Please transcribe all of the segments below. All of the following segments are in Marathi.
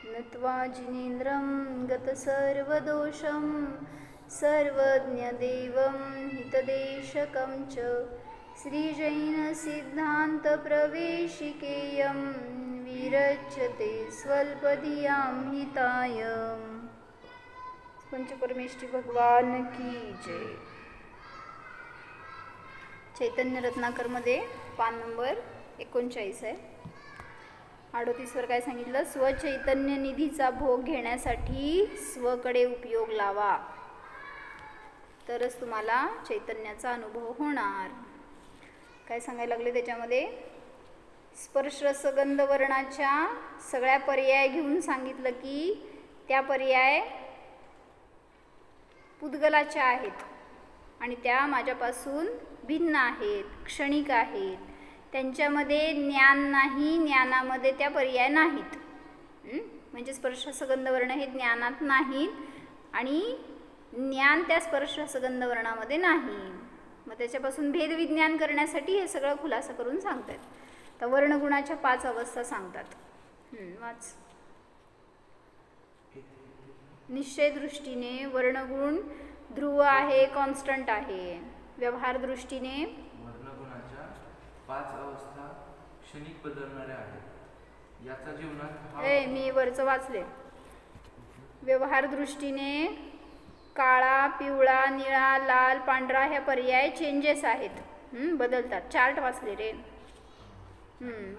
नत्वा जिनेन्द्रं गतसर्वदोषं सर्वज्ञदेवं हितदेशकं च श्रीजैनसिद्धान्तप्रवेशिकेयं विरच्यते स्वल्पधियां हिताय। पंचपरमेष्ठी भगवान की जय। चैतन्य रत्नाकरमध्ये पान नंबर 39 आहे। 38 वर काय सांगितलं? स्वचैतन्य निधीचा भोग घेण्यासाठी स्वकडे उपयोग लावा, तरच तुम्हाला चैतन्याचा अनुभव होणार। काय सांगायला लागले त्याच्यामध्ये? स्पर्श रसगंध वर्णाच्या सगळ्या पर्याय घेऊन सांगितलं की त्या पर्याय पुद्गलाच्या आहेत आणि त्या माझ्यापासून भिन्न आहेत, क्षणिक आहेत। त्यांच्यामध्ये ज्ञान नाही, ज्ञानामध्ये त्या पर्याय नाहीत। म्हणजे स्पर्श रसगंध वर्ण हे ज्ञानात नाहीत आणि ज्ञान त्या स्पर्श रसगंध वर्णामध्ये नाही। मग त्याच्यापासून भेदविज्ञान करण्यासाठी हे सगळं खुलासा करून सांगतात। तर वर्णगुणाच्या 5 अवस्था सांगतात। वाच। निश्चय दृष्टीने वर्णगुण ध्रुव आहे, कॉन्स्टंट आहे। व्यवहार दृष्टीने वर्णगुणाच्या 5 अवस्था क्षणिक बदलणाऱ्या आहेत। याचा जीवनात मी वरचं वाचले। व्यवहार दृष्टीने काळा, पिवळा, निळा, लाल, पांढरा ह्या पर्याय चेंजेस आहेत, बदलतात। चार्ट वाचले रे।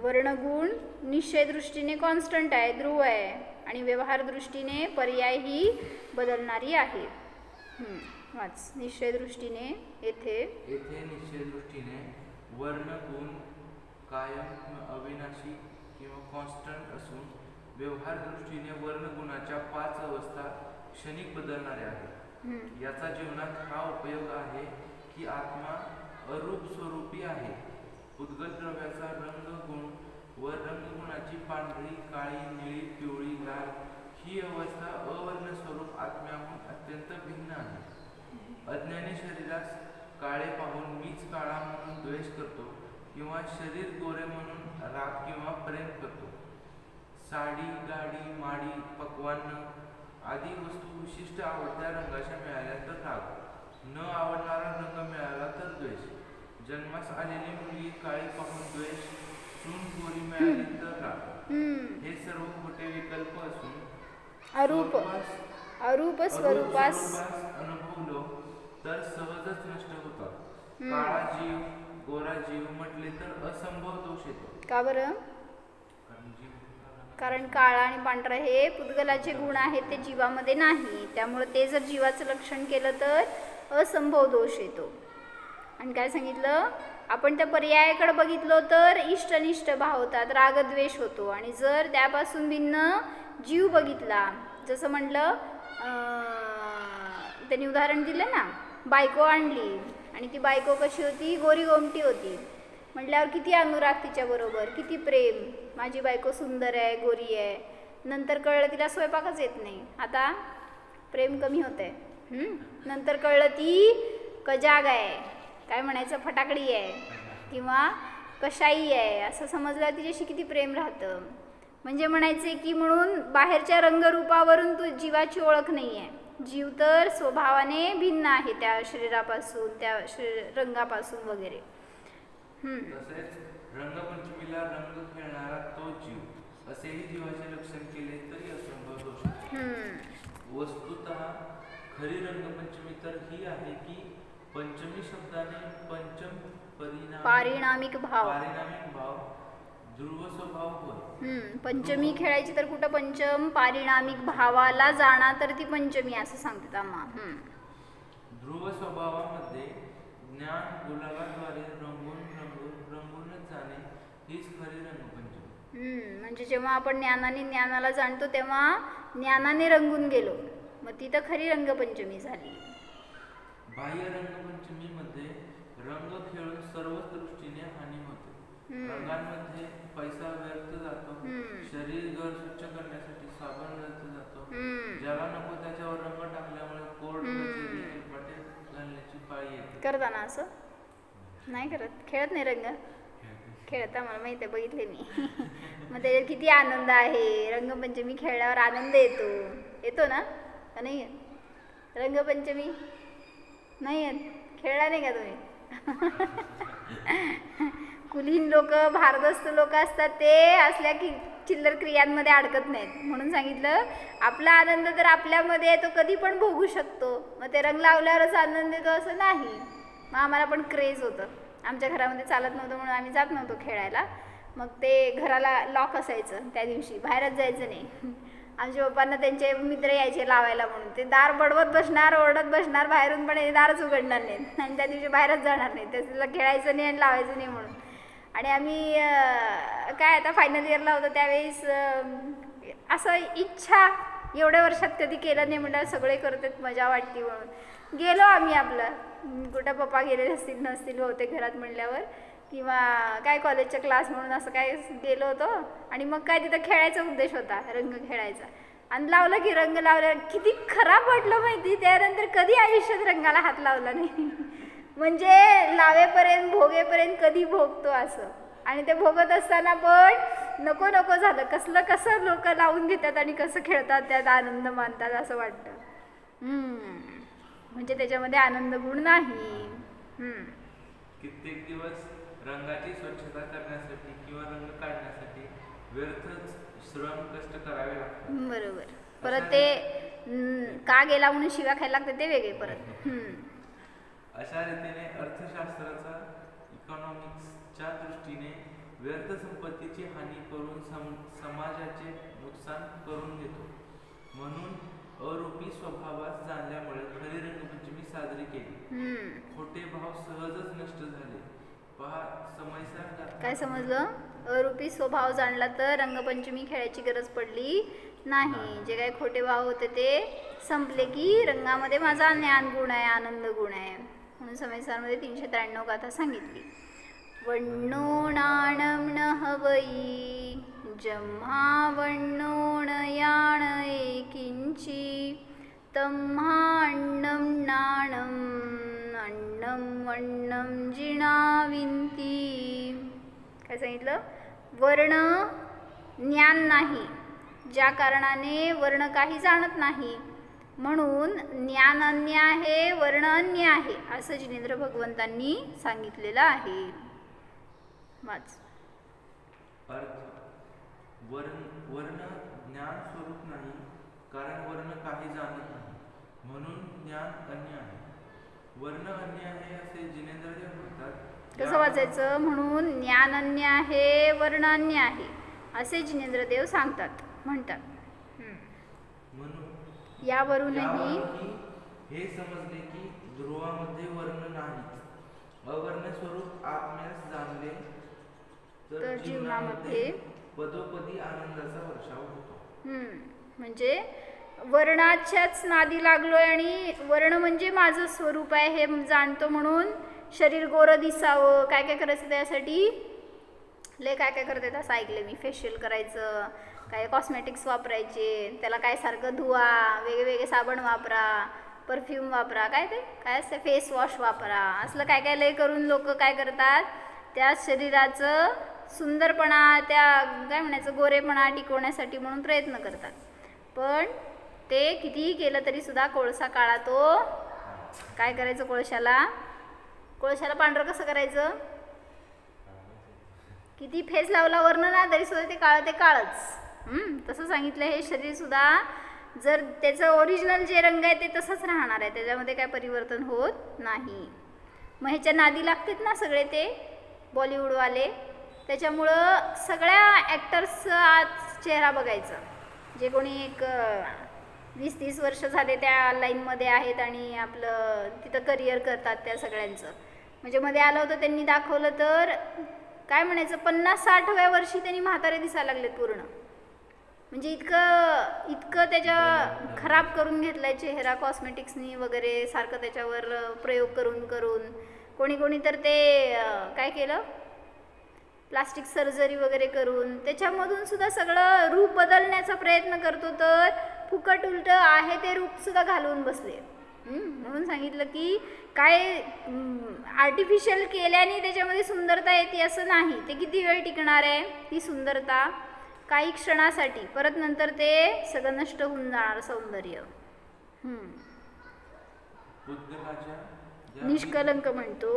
वर्णगुण निश्चय दृष्टीने कॉन्स्टंट आहे, ध्रुव आहे, आणि व्यवहार दृष्टीने पर्याय ही बदलणारी आहे। वाच। निश्चय दृष्टीने येथे निश्चय दृष्टीने वर्णगुण कायम अविनाशी किंवा कॉन्स्टंट असून व्यवहार दृष्टीने वर्णगुणाच्या 5 अवस्था क्षणिक बदलणाऱ्या आहेत। याचा जीवनात हा उपयोग आहे की आत्मा अरूप स्वरूपी आहे। उद्गत द्रव्याचा रंगगुण व रंगगुणाची पांढरी, काळी, निळी, पिवळी, लाल ही अवस्था अवर्ण स्वरूप आत्म्याहून अत्यंत भिन्न आहे। अज्ञानी शरीरास काळे पाहून मीच काळा म्हणून द्वेष करतो किंवा शरीर गोरे म्हणून राग किंवा प्रेम करतो। साडी, गाडी, माडी, पक्वान्न आदी वस्तू विशिष्ट आवडत्या रंगाच्या मिळाल्या तर राग, न आवडणारा रंग मिळाला तर द्वेष। जन्मास आलेली मुलगी काळी पाहून द्वेष, सून गोरी मिळाली तर राग। हे सर्व खोटे विकल्प असून अरूप स्वरूपास अनुभवलो तर सहजच नष्ट होतात। काळा जीव, गोरा जीव म्हटले तर असंभव दोष येतो। का बरं? कारण काळा आणि पांढरा हे पुद्गलाचे गुण आहेत, ते जीवामध्ये नाही। त्यामुळे ते जर जीवाचं लक्षण केलं तर असंभव दोष येतो। आणि काय सांगितलं? आपण त्या पर्यायाकडे बघितलो तर इष्ट अनिष्ट भाव होतात, रागद्वेष होतो। आणि जर त्यापासून भिन्न जीव बघितला, जसं म्हटलं त्यांनी उदाहरण दिलं ना, बायको आणली आणि ती बायको कशी होती? गोरी गोमटी होती। म्हटल्यावर किती अनुराग तिच्याबरोबर, किती प्रेम, माझी बायको सुंदर आहे, गोरी आहे। नंतर कळलं तिला स्वयंपाकच येत नाही, आता प्रेम कमी होत आहे। नंतर कळलं ती कजाग आहे, काय म्हणायचं, फटाकडी आहे किंवा कशाई आहे, असं समजलं तिच्याशी किती प्रेम राहतं। म्हणजे म्हणायचे की म्हणून बाहेरच्या रंगरूपावरून तू जीवाची ओळख नाही आहे। जीव तर स्वभावाने भिन्न आहे त्या शरीरापासून, त्या रंगापासून वगैरे। तसेच रंगपंचमीला रंग खेळणारा तो जीव असेही जीवाचे लक्षण केले तरी असंभव दोष। वस्तुतः खरी रंगपंचमी तर ही आहे की पंचमी शब्दाने पंचम पारिणामिक भाव ध्रुव स्वभाव होय। पंचमी खेळायची तर कुठं पंचम पारिणामिक भावाला जाणार तर ती पंचमी असं सांगतात आम्हा। ध्रुव स्वभावामध्ये ज्ञान गुलाबाद्वारे रंगूनच जाणे हीच खरी रंगपंचमी। म्हणजे जेव्हा आपण ज्ञानाला जाणतो तेव्हा ज्ञानाने रंगून गेलो, मग ती तर खरी रंगपंचमी झाली। बाह्य रंगपंचमीमध्ये रंग खेळून सर्वच दृष्टीने हानी होते। रंगांमध्ये पैसा व्यर्थ जातो, शरीर घर स्वच्छ करण्यासाठी साबण व्यर्थ जातो, ज्याला नको त्याच्यावर रंग टाकल्यामुळे कोरड घालण्याची पाळी येते। करताना असं नाही करत, खेळत नाही रंग, खेळता मला माहिती आहे, बघितले मी. मग त्याच्यात किती आनंद आहे. रंगपंचमी खेळल्यावर आनंद येतो. येतो ना का नाही येत? रंगपंचमी नाही येत? खेळला नाही का तुम्ही? कुलीन लोक, भारदस्त लोक असतात ते असल्या की चिल्लर क्रियांमध्ये अडकत नाहीत. म्हणून सांगितलं आपला आनंद तर आपल्यामध्ये आहे, तो कधी पण भोगू शकतो. मग ते रंग लावल्यावरच आनंद येतो असं नाही. मग आम्हाला पण क्रेज होतं. आमच्या घरामध्ये चालत नव्हतं म्हणून आम्ही जात नव्हतो खेळायला. मग ते घराला लॉक असायचं त्या दिवशी, बाहेरच जायचं नाही. आमच्या पप्पांना त्यांचे मित्र यायचे लावायला म्हणून ते दार बडवत बसणार, ओरडत बसणार, बाहेरून पण दारच उघडणार नाहीत आणि त्या दिवशी बाहेरच जाणार नाही. त्याला खेळायचं नाही आणि लावायचं नाही म्हणून. आणि आम्ही काय आता फायनल इयरला होतो त्यावेळेस असं इच्छा एवढ्या वर्षात कधी केलं नाही म्हणलं सगळे करतात मजा वाटते म्हणून गेलो आम्ही. आपलं कुठं पप्पा गेलेले असतील नसतील बहुतेक घरात म्हणल्यावर, किंवा काय कॉलेजचा क्लास म्हणून असं काय गेलो होतो. आणि मग काय तिथं खेळायचा उद्देश होता, रंग खेळायचा. आणि लावलं की रंग लावलं किती खराब वाटलं माहिती. त्यानंतर कधी आयुष्यात रंगाला हात लावला नाही. म्हणजे लावेपर्यंत भोगेपर्यंत कधी भोगतो असं. आणि ते भोगत असताना पण नको नको झालं. कसं लोक लावून घेतात आणि कसं खेळतात, त्यात आनंद मानतात असं वाटतं. म्हणजे त्याच्यामध्ये आनंद गुण नाही. कित्येक दिवस रंगाची स्वच्छता करण्यासाठी किंवा रंग काढण्यासाठी व्यर्थच श्रम कष्ट करावे लागतात. बरोबर. परत ते का गेला म्हणून शिव्या खायला लागते ते वेगळे परत. अशा रीतीने अर्थशास्त्राचा इकॉनॉमिक्सच्या दृष्टीने व्यर्थ संपत्तीची हानी करून समाजाचे नुकसान करून घेतो. म्हणून अरूपी स्वभावास जाणल्यामुळे खरी रंगपंचमी साजरी केली. खोटे भाव सहजच नष्ट झाले. पहा समयसार. काय समजलं? अरूपी स्वभाव जाणला तर रंगपंचमी खेळायची गरज पडली नाही. जे काही खोटे भाव होते ते संपले की रंगामध्ये माझा ज्ञान गुण आहे, आनंद गुण आहे. म्हणून समयसारमध्ये 393 गाथा सांगितली. वण्णो नाणं न हवई जम्हा वण्णो न याण एकिंची तम्हा अन्नं नाणं अन्नं वण्णं जिणाविंती. काय सांगितलं? वर्ण ज्ञान नाही, ज्या कारणाने वर्ण काही जाणत नाही म्हणून ज्ञान अन्य आहे, वर्ण अन्य आहे असं जिनेंद्र भगवंतांनी सांगितलेलं आहे. वाच. वर्ण ज्ञान स्वरूप नाही, कारण वर्ण काही जाणत नाही म्हणून ज्ञान अन्य आहे, वर्ण अन्य आहे असे जिनेंद्रदेव म्हणतात. कसं वाचायचं? म्हणून ज्ञान अन्य आहे, वर्ण अन्य आहे असे जिनेंद्रदेव म्हणतात. म्हणून यावरूनही हे समजले की ध्रुवामध्ये वर्ण नाहीच. अवर्ण स्वरूप आत्म्यास जाणले तर जीवनामध्ये पदोपदी आनंदाचा वर्षाव होतो. म्हणजे वर्णाच्याच नादी लागलोय आणि वर्ण म्हणजे माझं स्वरूप आहे हे जाणतो म्हणून शरीर गोरं दिसावं, काय काय करायचं त्यासाठी लय काय काय करतात असं ऐकलं मी. फेशियल करायचं, काय कॉस्मेटिक्स वापरायचे, त्याला काय सारखं धुवा, वेगवेगळे साबण वापरा, परफ्यूम वापरा, काय असते फेस वॉश वापरा, असलं काय काय लय करून लोक काय करतात त्या शरीराचं सुंदरपणा, त्या काय म्हणायचं गोरेपणा टिकवण्यासाठी म्हणून प्रयत्न करतात. पण ते कितीही केलं तरी सुद्धा कोळसा काळा तो काय करायचं? कोळशाला पांढरं कसं करायचं? किती फेस लावला वर्ण ना तरी सुद्धा ते काळच. तसं सांगितलं हे शरीर सुद्धा जर त्याचं ओरिजिनल जे रंग आहे ते तसंच राहणार आहे, त्याच्यामध्ये काय परिवर्तन होत नाही. मग ह्याच्या नादी लागतात ना सगळे ते बॉलिवूडवाले, त्याच्यामुळं सगळ्या ॲक्टर्सचं आज चेहरा बघायचं. जे कोणी एक 20-30 वर्ष झाले त्या लाईनमध्ये आहेत आणि आपलं तिथं करिअर करतात त्या सगळ्यांचं, म्हणजे मध्ये आलं होतं त्यांनी दाखवलं तर काय म्हणायचं 50-60व्या वर्षी त्यांनी म्हातारे दिसायला लागलेत पूर्ण. म्हणजे इतकं त्याच्या खराब करून घेतलाय चेहरा कॉस्मेटिक्सनी वगैरे सारखं त्याच्यावर प्रयोग करून कोणी तर ते काय केलं प्लास्टिक सर्जरी वगैरे करून त्याच्यामधून सुद्धा सगळं रूप बदलण्याचा प्रयत्न करतो, तर फुकट उलट आहे ते रूप सुद्धा घालवून बसले. म्हणून सांगितलं की काय आर्टिफिशियल केल्याने त्याच्यामध्ये सुंदरता येते असं नाही. ते किती वेळ टिकणार आहे ती सुंदरता? काही क्षणासाठी, परत नंतर ते सगळं नष्ट होऊन जाणार सौंदर्य. निष्कलंक म्हणतो.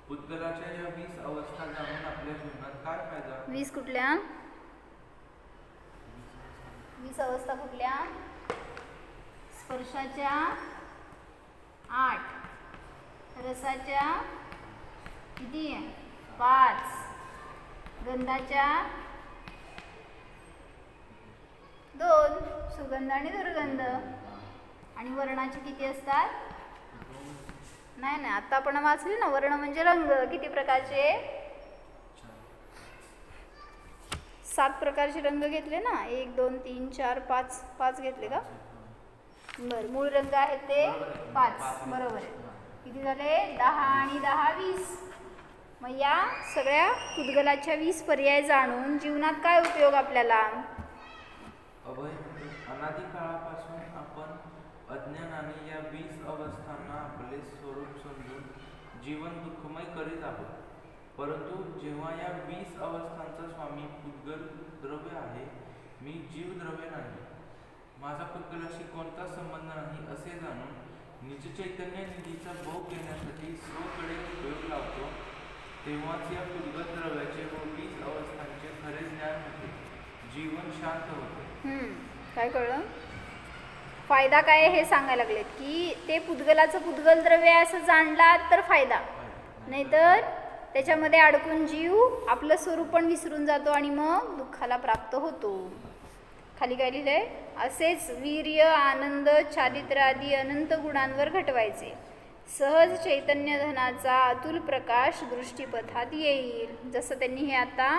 पुद्गलाच्या या 20 अवस्था जाणून आपल्या जीवनात काय फायदा? 20 कुठल्या? 20 अवस्था कुठल्या? स्पर्शाच्या 8, रसाच्या किती? 5, गंधाच्या 2, सुगंध आणि दुर्गंध, आणि वर्णाचे किती असतात? नाही नाही, आता आपण वाचले ना, वर्ण म्हणजे रंग. किती प्रकारचे? 7 प्रकारचे रंग घेतले ना. 1 2 3 4 5 5 घेतले का? बरं, मूळ रंग आहेत ते 5. बरोबर आहे. किती झाले? 10 आणि 10 20. मग या सगळ्या पुद्गलाच्या 20 पर्याय जाणून जीवनात काय उपयोग आपल्याला? अनादी काळापासून आपण अज्ञानाने या 20 अवस्थांना आपले स्वरूप समजून जीवन दुःखमय करीत आहोत. परंतु जेव्हा या 20 अवस्थांचा स्वामी पुद्गल द्रव्य आहे, मी जीव द्रव्य नाही, माझा पुद्गलाशी कोणता संबंध नाही असे जाणून निज चैतन्य निधीचा भोग घेण्यासाठी स्वकडे उपयोग लावतो, तेव्हाच या पुद्गल द्रव्याचे व 20 अवस्थांचे खरे ज्ञान होते, जीवन शांत होते. काय कळलं? फायदा काय हे सांगायला लागलेत की ते पुद्गलाचं पुद्गल द्रव्य असं जाणला तर फायदा, नाहीतर त्याच्यामध्ये अडकून जीव आपलं स्वरूप पण विसरून जातो आणि मग दुःखाला प्राप्त होतो. खाली काय लिहिलंय? असेच वीर्य, आनंद, चारित्र्य आदी अनंत गुणांवर घटवायचे. सहज चैतन्य धनाचा अतुल प्रकाश दृष्टीपथात येईल. जसं त्यांनी हे आता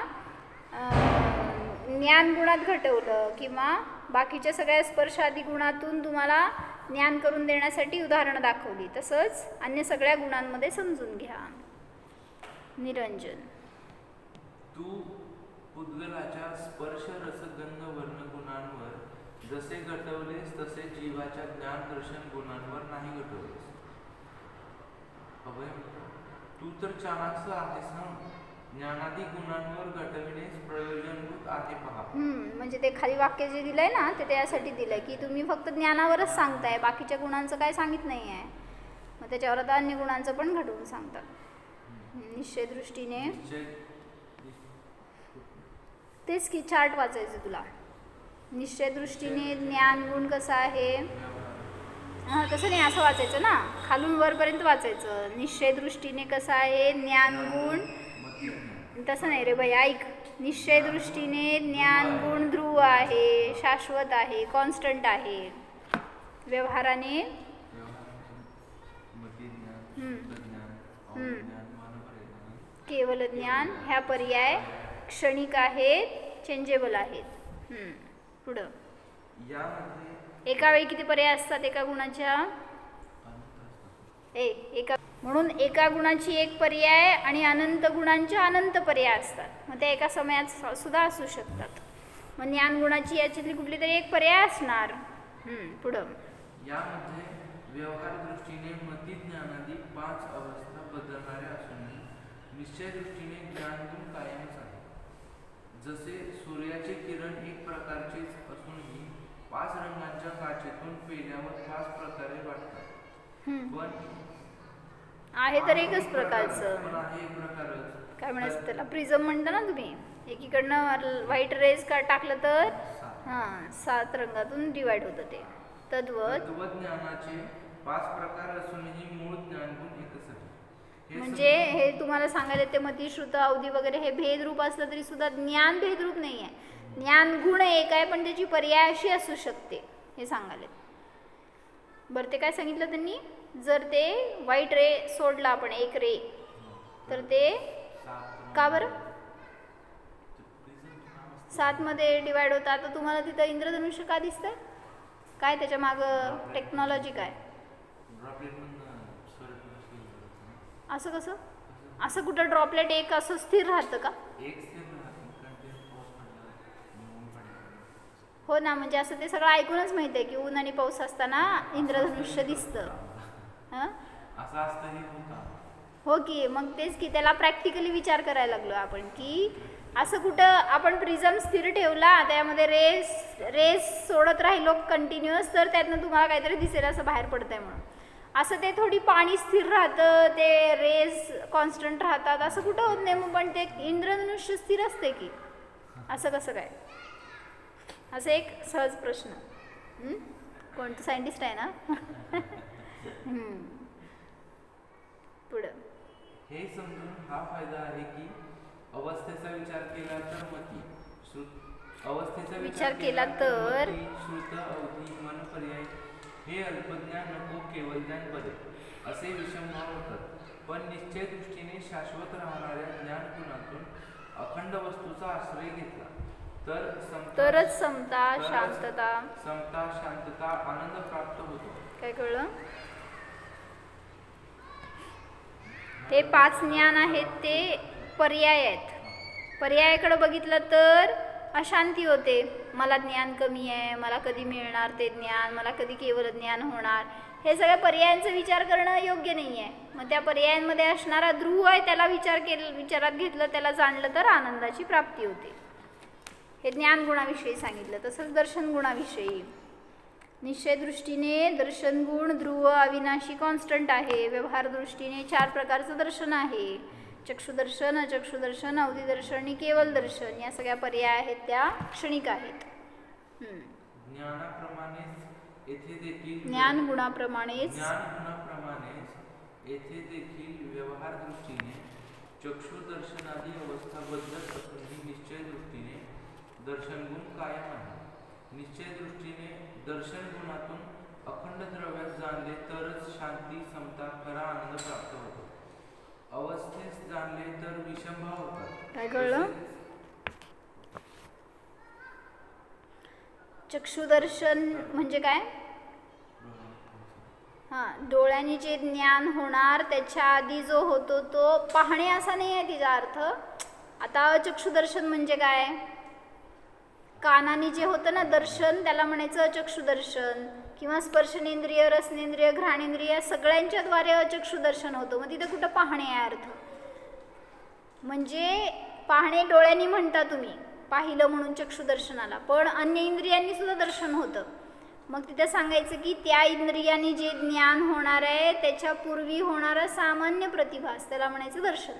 ज्ञानगुणात घटवलं किंवा बाकीच्या सगळ्या स्पर्शादी गुणातून तुम्हाला ज्ञान करून देण्यासाठी उदाहरणं दाखवली, तसंच अन्य सगळ्या गुणांमध्ये समजून घ्या. निरंजन, तू पुद्गलाच्या स्पर्श रसगंध वर्ण गुणांवर जसे घटवलेस तसे जीवाच्या ज्ञान दर्शन गुणांवर नाही घटवलेस. तू तर चाणाक्ष आहेस ना, ज्ञानादी गुणांवर घटविण्यास प्रयोजनभूत आहे पहा. म्हणजे ते खाली वाक्य जे दिलंय ना ते त्यासाठी दिलंय की तुम्ही फक्त ज्ञानावरच सांगताय, बाकीच्या गुणांचं काय सांगित नाही आहे. मग त्याच्यावर आता अन्य गुणांचं पण घडवून सांगतात. निश्चय दृष्टीने तेच की चार्ट वाचायचं तुला. निश्चय दृष्टीने ज्ञान गुण कसा आहे? तसं नाही, असं वाचायचं ना, खालून वरपर्यंत वाचायचं. निश्चय दृष्टीने कसा आहे ज्ञान गुण? तसं नाही रे बाई, ऐक. निश्चय दृष्टीने ज्ञान गुण ध्रुव आहे, शाश्वत आहे, कॉन्स्टंट आहे. व्यवहाराने केवल ज्ञान ह्या पर्याय क्षणिक आहेत, चेंजेबल आहेत. पुढं एका वेळी किती पर्याय असतात एका गुणाच्या? म्हणून एका गुणाची एक पर्याय आणि अनंत गुणांचे अनंत पर्याय असतात. मग त्या एका समयात सुद्धा असू शकतात. मग ज्ञान गुणाची याच्यातली कुठली तरी एक पर्याय असणार. पुढं यामध्ये व्यवहार दृष्टीने मती ज्ञानादी 5 अवस्था बदलणाऱ्या असून निश्चय दृष्टीने ज्ञानगुण कायमच आहे. जसे सूर्याचे किरण एक प्रकारचेच असूनही 5 रंगांच्या काचेतून पेल्यावर 5 प्रकारे वाटतात. पण आहे तर एकच प्रकारचं. काय म्हणायचं त्याला? प्रिझम म्हणता ना तुम्ही. एकीकडनं व्हाईट रेज का टाकलं तर 7 रंगातून डिवाइड होतं ते. तद्वत ज्ञानाचे 5 प्रकार असूनही मूळ ज्ञानगुण एकच आहे. म्हणजे हे तुम्हाला सांगायला ते मती, श्रुत, अवधी वगैरे हे भेदरूप असलं तरी सुद्धा ज्ञान भेदरूप नाही आहे. ज्ञान गुण एक आहे, पण त्याची पर्याय अशी असू शकते हे सांगायला. बरं, ते काय सांगितलं त्यांनी? जर ते व्हाईट रे सोडला आपण एक रे, तर ते का बरं 7 मध्ये डिवाइड होता. तर तुम्हाला तिथं इंद्रधनुष्य का दिसतंय? काय त्याच्या मागं टेक्नॉलॉजी काय? असं कसं? असं कुठं ड्रॉपलेट एक असं स्थिर राहतं का? हो ना, म्हणजे असं ते सगळं ऐकूनच माहित आहे की ऊन आणि पाऊस असताना इंद्रधनुष्य दिसतं. असं असतंही होता. हो की, मग तेच की त्याला प्रॅक्टिकली विचार करायला लागलो आपण की असं कुठं आपण प्रिझम स्थिर ठेवला त्यामध्ये रेस सोडत राहिलो कंटिन्युअस तर त्यातनं तुम्हाला काहीतरी दिसेल असं बाहेर पडतंय म्हणून. असं ते थोडी पाणी स्थिर राहतं, ते रेस कॉन्स्टंट राहतात असं कुठं होत नाही. मग पण ते इंद्रधनुष्य स्थिर असते की असं कसं काय? असं एक सहज प्रश्न. कोणतं सायंटिस्ट आहे ना? पुढं हे समजून हा फायदा आहे की अवस्थेचा विचार केला तर मती अवस्थेचा विचार केला तर श्रुत अवधी मन पर्याय हे अल्पज्ञान नको केवळ ज्ञान बरे असे विषमभाव होतात. पण निश्चय दृष्टीने शाश्वत राहणाऱ्या ज्ञान गुणातून अखंड वस्तूचा आश्रय घेतला तरच समता शांतता आनंद प्राप्त होतो. काय कळलं? हे 5 ज्ञान आहेत ते पर्याय आहेत. पर्यायाकडे बघितलं तर अशांती होते. मला ज्ञान कमी आहे, मला कधी मिळणार ते ज्ञान, मला कधी केवळ ज्ञान होणार, हे सगळ्या पर्यायांचा विचार करणं योग्य नाही आहे. मग त्या पर्यायांमध्ये असणारा ध्रुव आहे त्याला विचारात घेतलं, त्याला जाणलं तर आनंदाची प्राप्ती होते. हे ज्ञान गुणाविषयी सांगितलं. तसंच दर्शन गुणाविषयी निश्चय दृष्टीने दर्शन गुण ध्रुव अविनाशी कॉन्स्टंट आहे. व्यवहार दृष्टीने 4 प्रकारचं दर्शन आहे. चक्षुदर्शन, अचक्षुदर्शन, अवधिदर्शन आणि केवल दर्शन या सगळ्या पर्याय आहेत त्या क्षणिक आहेत. ज्ञान गुणाप्रमाणेच येथे देखील व्यवहार दृष्टीने चक्षुदर्शनादी अवस्था बदलत असूनही निश्चय दृष्टीने दर्शन गुण कायम आहे. निश्चय दृष्टीने दर्शन गुणातून अखंड द्रव्यास जाणले तरच शांती समता खरा आनंद प्राप्त होतो. अवस्थेस जाणले तर विषमभाव होतात. काय कळलं? चक्षुदर्शन म्हणजे काय? डोळ्यांनी जे ज्ञान होणार त्याच्या आधी जो होतो तो पाहणे असा नाही आहे तिचा अर्थ. आता चक्षुदर्शन म्हणजे काय? कानाने जे होतं ना दर्शन त्याला म्हणायचं अचक्षुदर्शन, किंवा स्पर्शनेंद्रिय, रसनेंद्रिय, घ्राणेंद्रिय सगळ्यांच्या द्वारे अचक्षुदर्शन होतं. मग तिथं कुठं पाहणे आहे अर्थ? म्हणजे पाहणे डोळ्यांनी म्हणता तुम्ही पाहिलं म्हणून चक्षुदर्शनाला, पण अन्य इंद्रियांनी सुद्धा दर्शन होतं. मग तिथं सांगायचं की त्या इंद्रियांनी जे ज्ञान होणार आहे त्याच्या पूर्वी होणारा सामान्य प्रतिभास त्याला म्हणायचं दर्शन.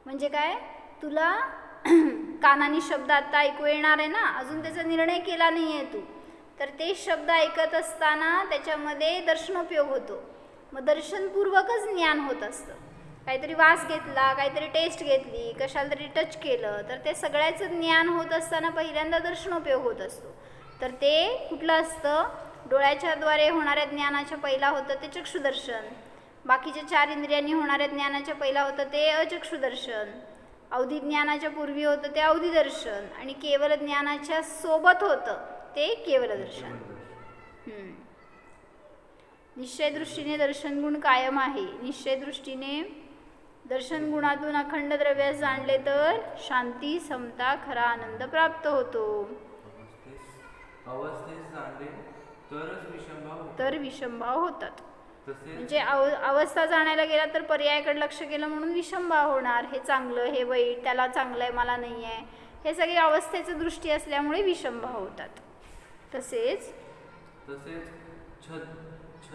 म्हणजे काय? तुला कानानी शब्द आता ऐकू येणार आहे ना, अजून त्याचा निर्णय केला नाही आहे तू, तर ते शब्द ऐकत असताना त्याच्यामध्ये दर्शनोपयोग होतो. मग दर्शनपूर्वकच ज्ञान होत असतं. काहीतरी वास घेतला, काहीतरी टेस्ट घेतली, कशाला तरी टच केलं, तर ते सगळ्याचं ज्ञान होत असताना पहिल्यांदा दर्शनोपयोग होत असतो. तर ते कुठलं असतं? डोळ्याच्याद्वारे होणाऱ्या ज्ञानाच्या पहिला होतं ते चक्षुदर्शन, बाकीच्या 4 इंद्रियांनी होणाऱ्या ज्ञानाच्या पहिला होतं ते अचक्षुदर्शन, अवधी ज्ञानाच्या पूर्वी होतं ते अवधिदर्शन, आणि केवळ ज्ञानाच्या सोबत होतं ते केवल दर्शन. निश्चय दृष्टीने दर्शन गुण कायम आहे. निश्चय दृष्टीने दर्शन गुणातून अखंड द्रव्यास जाणले तर शांती समता खरा आनंद प्राप्त होतो. अवस्थेस जाणले तर विषमभाव होतात. म्हणजे अवस्था जाणायला गेला तर पर्यायाकडे लक्ष केलं म्हणून विषमभाव होणार. हे चांगलं, हे वाईट, त्याला चांगलं आहे मला नाही आहे, हे सगळे अवस्थेचं दृष्टी असल्यामुळे विषमभाव होतात. तसेच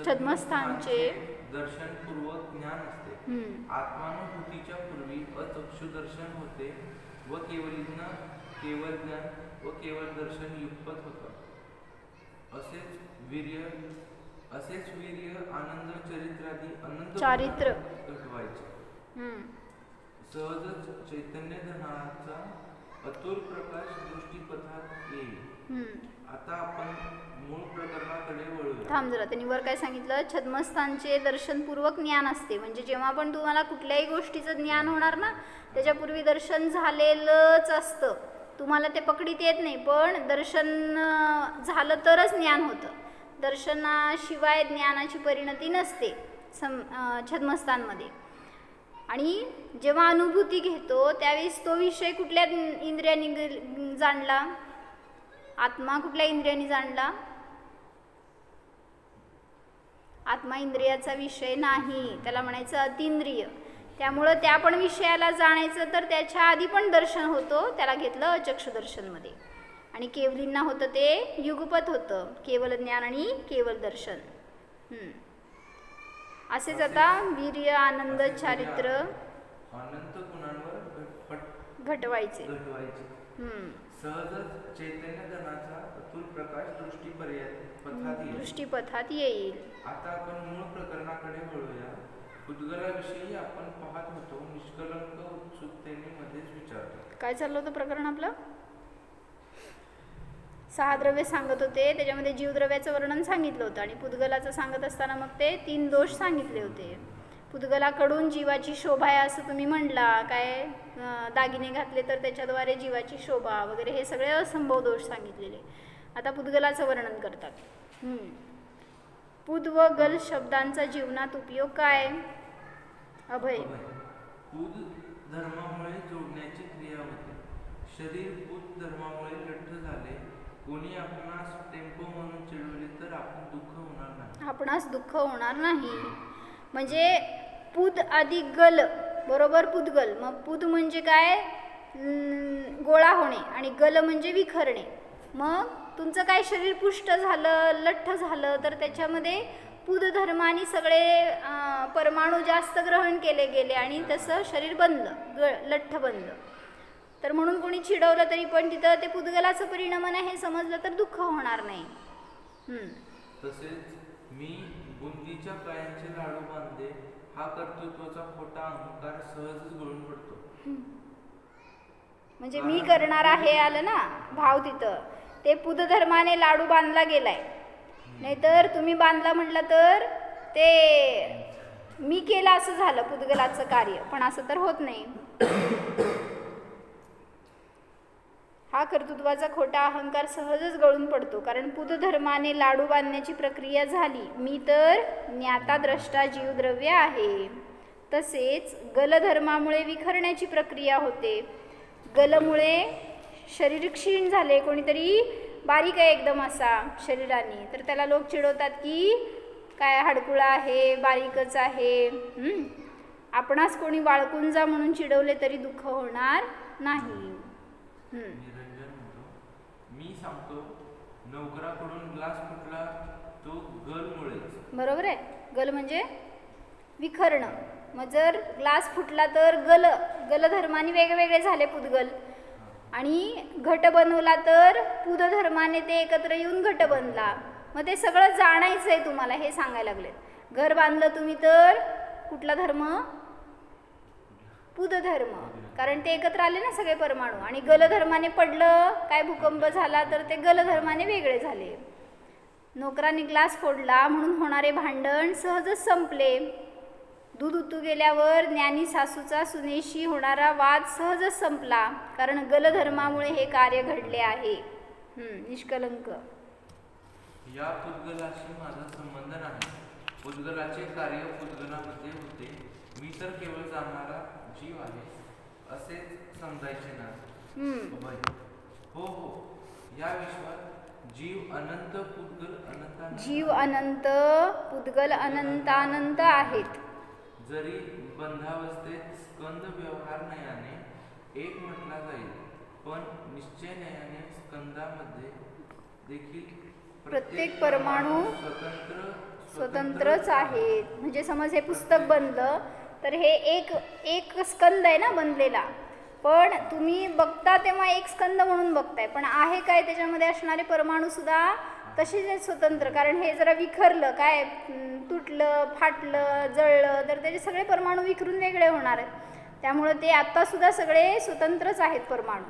छद्मस्थानचे दर्शनपूर्वक ज्ञान असते. आत्मानुभूतीच्या पूर्वी अचक्षुदर्शन होते व केवल ज्ञान व केवळ दर्शन युगपत होतं. असेच वीर्य आनंद चरित्रादी अनंत घटवायचे. सहजच चैतन्य धनाचा अतुल प्रकाश दृष्टीपथात येईल. आता आपण मूळ प्रकरणाकडे वळूया. थांब जरा, त्यांनी वर काय सांगितलं? छद्मस्थानचे दर्शनपूर्वक ज्ञान असते. म्हणजे जेव्हा पण तुम्हाला कुठल्याही गोष्टीचं ज्ञान होणार ना त्याच्यापूर्वी दर्शन झालेलंच असतं. तुम्हाला ते पकडीत येत नाही, पण दर्शन झालं तरच ज्ञान होतं. दर्शनाशिवाय ज्ञानाची परिणती नसते छद्मस्थानमध्ये. आणि जेव्हा अनुभूती घेतो त्यावेळेस तो विषय कुठल्या इंद्रियांनी जाणला? आत्मा कुठल्या इंद्रियाने जाणला? आत्मा इंद्रियाचा विषय नाही, त्याला म्हणायचं अतिंद्रिय. त्यामुळं त्या पण विषयाला जाणायचं तर त्याच्या आधी पण दर्शन होतं, त्याला घेतलं अचक्षुदर्शनमध्ये. आणि केवलींना होतं ते युगपत होतं, केवल ज्ञान आणि केवल दर्शन. असेच आता वीर्य आनंद चारित्र अनंत गुणांवर घटवायचे. सहजच चैतन्य धनाचा अतुल प्रकाश दृष्टीपथात येईल. आता आपण मूळ प्रकरणाकडे वळूया. उद्गलाविषयी आपण पाहत होतो. निष्कलंक उत्सुकतेने मध्येच विचारतो. काय चाललं होतं प्रकरण आपलं? 6 द्रव्य सांगत होते, त्याच्यामध्ये जीवद्रव्याचं वर्णन सांगितलं होतं आणि पुद्गलाचं सांगत असताना मग ते 3 दोष सांगितले होते. पुद्गलाकडून जीवाची शोभा आहे असं तुम्ही म्हणला, काय दागिने घातले तर त्याच्याद्वारे जीवाची शोभा वगैरे, हे सगळे असंभव दोष सांगितलेले. आता पुद्गलाचं वर्णन करतात. पुद व गल शब्दांचा जीवनात उपयोग काय? अभय. पुद धर्मामुळे जोडण्याची क्रिया होते. शरीर पुद धर्मामुळे लठ्ठ झाले, कोणी आपणास टेम्पो म्हणून चिडवले तर आपण दुःख होणार नाही. आपणास दुःख होणार नाही. म्हणजे पुद अधिक गल बरोबर पुद्गल. मग पुद म्हणजे काय? गोळा होणे आणि गल म्हणजे विखरणे. मग तुमचं काय शरीर पुष्ट झालं, लठ्ठ झालं तर त्याच्यामध्ये पुद धर्माने सगळे परमाणू जास्त ग्रहण केले गेले आणि तसं शरीर बंद, लठ्ठ बंद. तर म्हणून कोणी चिडवलं तरी पण तिथं ते पुद्गलाचं परिणामन आहे हे समजलं तर दुःख होणार नाही. तसेच मी बुंदीच्या कायांचे लाडू बांधे हा कर्तृत्वाचा खोटा अहंकार सहजच गळून पडतो. म्हणजे मी करणार आहे आलं ना भाव तिथं, ते पुद धर्माने लाडू बांधला गेलाय. नाहीतर तुम्ही बांधला म्हटलं तर ते मी केलं असं झालं पुद्गलाचं कार्य, पण असं तर होत नाही. हा कर्तृत्वाचा खोटा अहंकार सहजच गळून पडतो, कारण पुद धर्माने लाडू बांधण्याची प्रक्रिया झाली. मी तर ज्ञाता द्रष्टा जीवद्रव्य आहे. तसेच गलधर्मामुळे विखरण्याची प्रक्रिया होते. गलमुळे शरीर क्षीण झाले, कोणीतरी बारीक आहे एकदम असा शरीराने, तर त्याला लोक चिडवतात की काय हडकुळा आहे, बारीकच आहे. आपणास कोणी वाळकून जा म्हणून चिडवले तरी दुःख होणार नाही. मी सांगतो, नोकराकडून ग्लास फुटला तो गलमुळेच. बरोबर आहे. गल म्हणजे विखरणं. मग जर ग्लास फुटला तर गलधर्माने वेगवेगळे झाले पुद्गल, आणि घट बनवला तर पुद धर्माने ते एकत्र येऊन घट बनला. मग ते सगळं जाणायचं आहे तुम्हाला, हे सांगायला लागले. घर बांधलं तुम्ही तर कुठला धर्म? पुद धर्म, कारण ते एकत्र आले ना सगळे परमाणू. आणि गलधर्माने पडलं, काय भूकंप झाला तर ते गलधर्माने वेगळे झाले. नोकराने ग्लास फोडला म्हणून होणारे भांडण सहजच संपले. दूध उतू गेल्यावर ज्ञानी सासूचा सुनेशी होणारा वाद सहजच संपला, कारण गलधर्मामुळे हे कार्य घडले आहे. निष्कलंक. या पुद्गलाशी माझा संबंध नाही. पुद्गलाचे कार्य पुद्गलामध्ये होते. मी तर केवळ जाणणारा जीव आहे असेच समजायचे ना. हो हो, या विश्वात जीव अनंत, पुद्गल अनंत. जीव अनंत, पुद्गल अनंतानंत आहेत. जरी बंधावस्थेत स्कंद व्यवहार नयाने एक म्हटला जाईल, पण निश्चय नयाने स्कंदामध्ये देखील प्रत्येक परमाणू स्वतंत्रच आहेत. म्हणजे समज हे पुस्तक बनलं तर हे एक स्कंद आहे ना बनलेला, पण तुम्ही बघता तेव्हा एक स्कंद म्हणून बघताय, पण आहे काय त्याच्यामध्ये असणारे परमाणू सुद्धा तसेच स्वतंत्र. कारण हे जरा विखरलं, काय तुटलं, फाटलं, जळलं तर त्याचे सगळे परमाणू विखरून वेगळे होणार आहेत. त्यामुळं ते आत्तासुद्धा सगळे स्वतंत्रच आहेत परमाणू.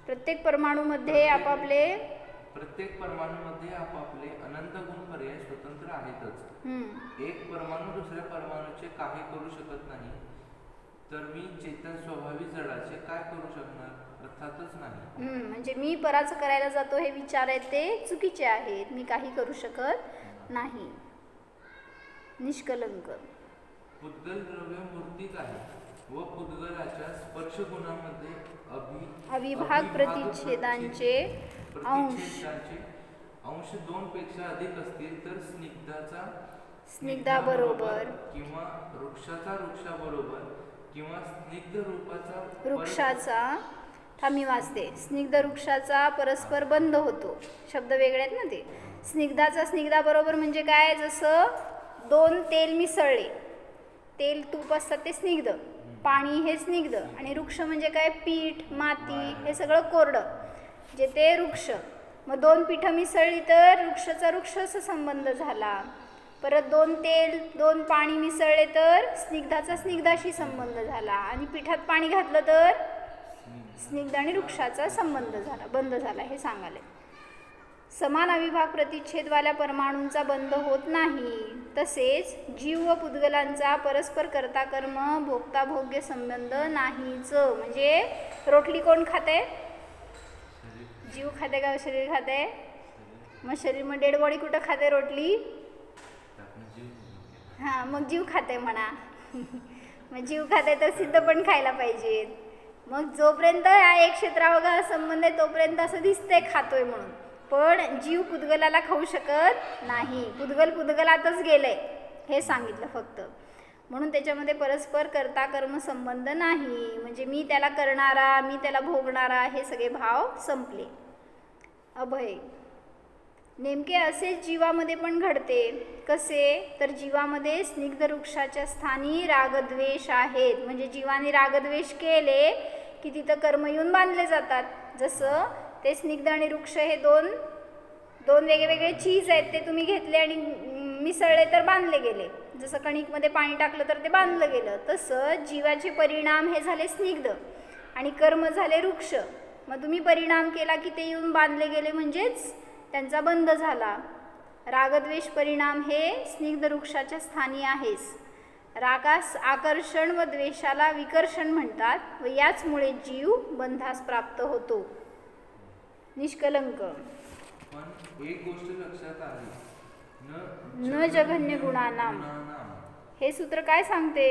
प्रत्येक परमाणूमध्ये आपापले अनंत गुण पर्याय स्वतंत्र आहेतच. एक परमाणू दुसऱ्या परमाणूचे काही करू शकत नाही, तर मी चेतन स्वाभाविक जडाचे काय करू शकणार? अर्थातच नाही. म्हणजे मी पराचं करायला जातो हे विचार आहेत ते चुकीचे आहेत. मी काही करू शकत नाही. निष्कलंक. पुद्गल द्रव्य मूर्तीच आहे व पुद्गलाच्या स्पर्श गुणामध्ये अविभाग प्रतिच्छेदांचे प्रतिच्छेदाचे अंश 2 पेक्षा अधिक असतील तर स्निग्धाबरोबर किंवा वृक्षाबरोबर किंवा स्निग्ध रूपाचा वृक्षाचा थांबी वाचते. स्निग्ध वृक्षाचा परस्पर बंध होतो. शब्द वेगळे आहेत ना ते. स्निग्धाबरोबर म्हणजे काय, जसं 2 तेल मिसळले, तेल तूप असतात ते स्निग्ध, पाणी हे स्निग्ध, आणि वृक्ष म्हणजे काय, पीठ माती हे सगळं कोरडं जे ते वृक्ष. मग 2 पीठं मिसळली तर वृक्षाचा संबंध झाला. परत 2 तेल 2 पाणी मिसळले तर स्निग्धाशी संबंध झाला, आणि पिठात पाणी घातलं तर स्निग्ध आणि वृक्षाचा बंध झाला हे सांगाले. समान अविभाग प्रतिच्छेदवाल्या परमाणूंचा बंध होत नाही. तसेच जीव व पुद्गलांचा परस्पर कर्ता कर्म भोक्ता भोग्य संबंध नाहीच. म्हणजे रोटली कोण खाते, जीव खाते का शरीर खाते? मग शरीर, मग डेड बॉडी कुठं खाते रोटली? हां, मग जीव खाते म्हणा. मग जीव खाते तर सिद्ध पण खायला पाहिजेत. मग जोपर्यंत हा एक क्षेत्रावघा संबंध आहे तोपर्यंत असं दिसतंय खातोय म्हणून, पण जीव पुद्गलाला खाऊ शकत नाही. पुद्गलातच गेलंय हे सांगितलं फक्त. म्हणून त्याच्यामध्ये परस्पर कर्ता कर्म संबंध नाही. म्हणजे मी त्याला करणारा, मी त्याला भोगणारा हे सगळे भाव संपले. अभय. नेमके असेच जीवामध्ये पण घडते. कसे तर जीवामध्ये स्निग्ध वृक्षाच्या स्थानी रागद्वेष आहेत. म्हणजे जीवाने रागद्वेष केले की तिथं कर्म येऊन बांधले जातात. जसं ते स्निग्ध आणि वृक्ष हे दोन वेगवेगळे चीज आहेत, ते तुम्ही घेतले आणि मिसळले तर बांधले गेले. जसं कणिकमध्ये पाणी टाकलं तर ते बांधलं गेलं, तसं जीवाचे परिणाम हे झाले स्निग्ध आणि कर्म झाले वृक्ष. मग तुम्ही परिणाम केला की ते येऊन बांधले गेले, म्हणजेच त्यांचा बंध झाला. रागद्वेष परिणाम हे स्निग्ध वृक्षाच्या स्थानी आहेस. रागास आकर्षण व द्वेषाला विकर्षण म्हणतात व याचमुळे जीव बंधास प्राप्त होतो. निष्कलंक. पण एक गोष्ट लक्षात आली, न जघन्य गुणानाम. हे सूत्र काय सांगते?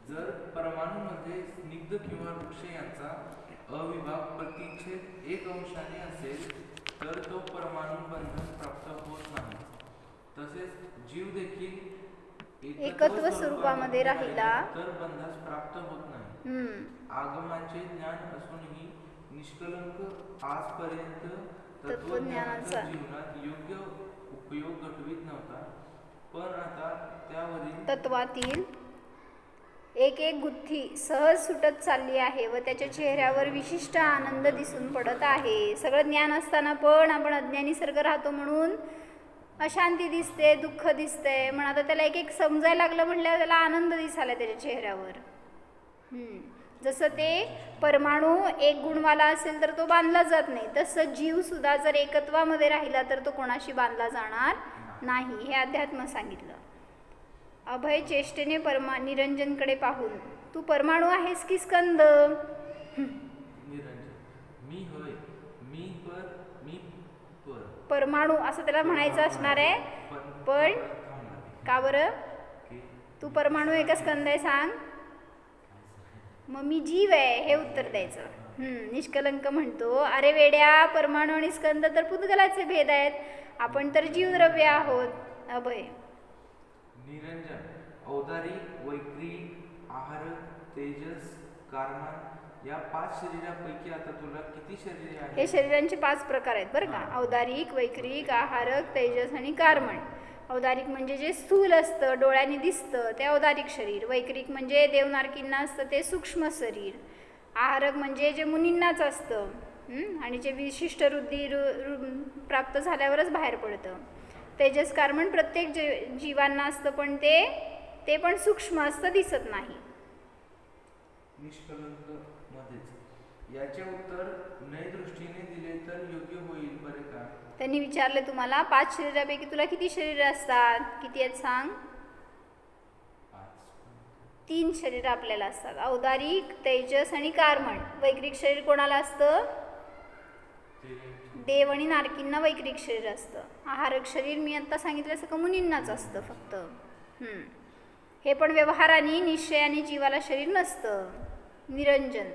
जर परमाणूमध्ये स्निग्ध किंवा वृक्ष यांचा अविभाग प्रतिच्छेद 1 अंशाने असेल तर तो परमाणू बंधन प्राप्त होत नाही. तसेच जीव देखील एकत्व स्वरूपामध्ये राहिला तर बंधास प्राप्त होत नाही. आगमाचे ज्ञान असूनही निष्कलंक आजपर्यंत तत्वज्ञानाचा जीवनात योग्य उपयोग घडवीत नव्हता. पण आता त्यावरील तत्वातील एक गुत्थी सहज सुटत चालली आहे व त्याच्या चेहऱ्यावर विशिष्ट आनंद दिसून पडत आहे. सगळं ज्ञान असताना पण आपण अज्ञानी सर्ग राहतो म्हणून अशांती दिसते, दुःख दिसते. पण आता त्याला एक समजायला लागलं म्हटल्यावर त्याला आनंद दिसायला त्याच्या चेहऱ्यावर. जसं ते परमाणू एक गुणवाला असेल तर तो बांधला जात नाही, तसं जीव सुद्धा जर एकत्वामध्ये राहिला तर तो कोणाशी बांधला जाणार नाही. हे अध्यात्म सांगितलं. अभय चेष्टेने निरंजनकडे पाहून, तू परमाणू आहेस की स्कंद? परमाणू असं त्याला म्हणायचं असणार आहे. पण का बरं? तू परमाणू आहे का स्कंद आहे सांग? मग मी जीव आहे हे उत्तर द्यायचं. निष्कलंक म्हणतो, अरे वेड्या, परमाणू आणि स्कंद तर पुद्गलाचे भेद आहेत, आपण तर जीवद्रव्य आहोत. अभय. निरंजन. औदारिक, वैक्रिक, आहारक, तेजस, कारमान या 5 शरीरापैकी आता तुला किती शरीर आहेत? हे शरीरांचे 5 प्रकार आहेत बरं का. औदारिक, वैक्रिक, आहारक, तेजस आणि कारमण. औदारिक म्हणजे जे स्थूल असतं, डोळ्यांनी दिसतं ते औदारिक शरीर. वैक्रिक म्हणजे देवनारकींना असतं ते सूक्ष्म शरीर. आहारक म्हणजे जे मुनींनाच असतं आणि जे विशिष्ट वृद्धी प्राप्त झाल्यावरच बाहेर पडतं. तेजस कारमण प्रत्येक जीवांना असतं, पण ते पण सूक्ष्म असतं, दिसत नाही. निष्कलंक मध्येच याचे उत्तर नय दृष्टीने दिले तर योग्य होईल बरे का? त्यांनी विचारले तुम्हाला 5 शरीरापैकी तुला किती शरीर असतात? किती आहेत सांग? 3 शरीर आपल्याला असतात, औदारिक, तेजस आणि कारमण. वैक्रिक शरीर कोणाला असतं? देव आणि नारकींना वैक्रिक शरीर असतं. आहारक शरीर मी आता सांगितलं सगळं मुनींनाच असतं फक्त. हे पण व्यवहाराने निश्चयाने जीवाला शरीर नसतं. निरंजन.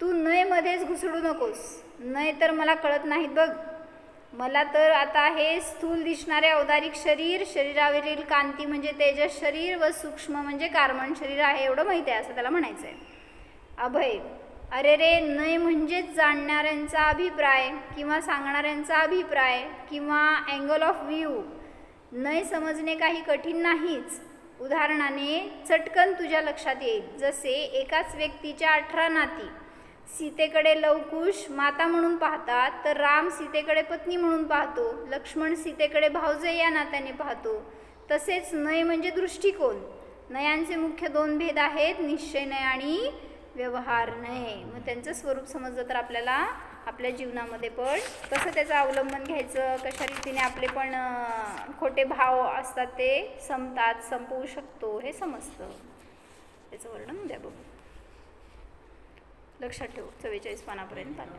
तू नय मध्येच घुसडू नकोस. नय तर मला कळत नाहीत बघ. मला तर आता हे स्थूल दिसणारे औदारिक शरीर, शरीरावरील कांती म्हणजे तेजस शरीर व सूक्ष्म म्हणजे कार्बन शरीर आहे एवढं माहीत आहे असं त्याला म्हणायचं आहे. अभय, अरे रे, नय म्हणजेच जाणणाऱ्यांचा अभिप्राय किंवा सांगणाऱ्यांचा अभिप्राय किंवा अँगल ऑफ व्ह्यू. नय समजणे काही कठीण नाहीच. उदाहरणाने चटकन तुझ्या लक्षात येईल. जसे एकाच व्यक्तीच्या 18 नाती. सीतेकडे लवकुश माता म्हणून पाहतात, तर राम सीतेकडे पत्नी म्हणून पाहतो, लक्ष्मण सीतेकडे भावजय या नात्याने पाहतो. तसेच नय म्हणजे दृष्टिकोन. नयांचे मुख्य 2 भेद आहेत, निश्चय नय आणि व्यवहार नय. मग त्यांचं स्वरूप समजलं तर आपल्याला आपल्या जीवनामध्ये पण कसं त्याचं अवलंबन घ्यायचं, कशा रीतीने आपले पण खोटे भाव असतात ते संपतात, संपवू शकतो हे समजतं. त्याचं वर्णन उद्या बघू. लक्षात ठेवू. 44 पानापर्यंत आलं.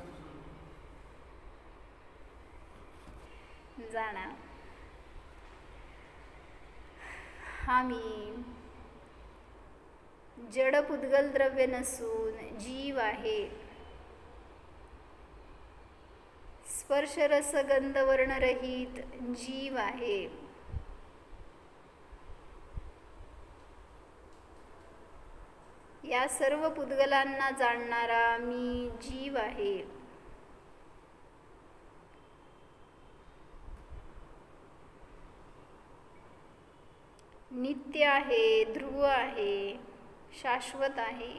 जाणार हा मी जड पुद्गल द्रव्य नसून जीव आहे. स्पर्श रस गंध वर्णरहित जीव आहे. या सर्व पुद्गलांना जाणणारा मी जीव आहे. नित्य आहे, ध्रुव आहे, शाश्वत आहे.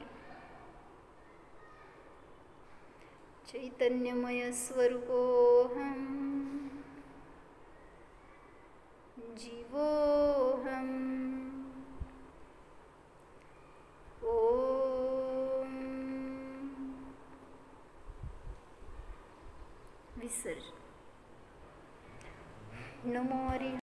चैतन्यमय स्वरूपोऽहं जीवोऽहं. ओम विसर्जन. नमो हरि.